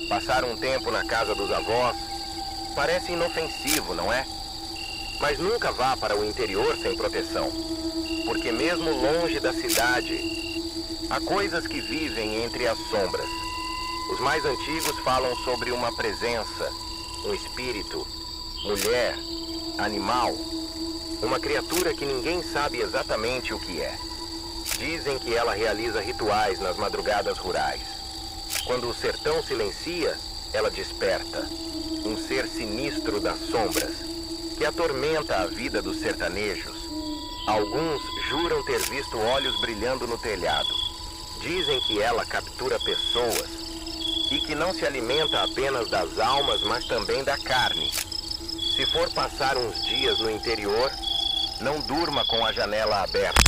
Passar um tempo na casa dos avós parece inofensivo, não é? Mas nunca vá para o interior sem proteção, porque mesmo longe da cidade, há coisas que vivem entre as sombras. Os mais antigos falam sobre uma presença, um espírito, mulher, animal, uma criatura que ninguém sabe exatamente o que é. Dizem que ela realiza rituais nas madrugadas rurais. Quando o sertão silencia, ela desperta. Um ser sinistro das sombras, que atormenta a vida dos sertanejos. Alguns juram ter visto olhos brilhando no telhado. Dizem que ela captura pessoas e que não se alimenta apenas das almas, mas também da carne. Se for passar uns dias no interior, não durma com a janela aberta.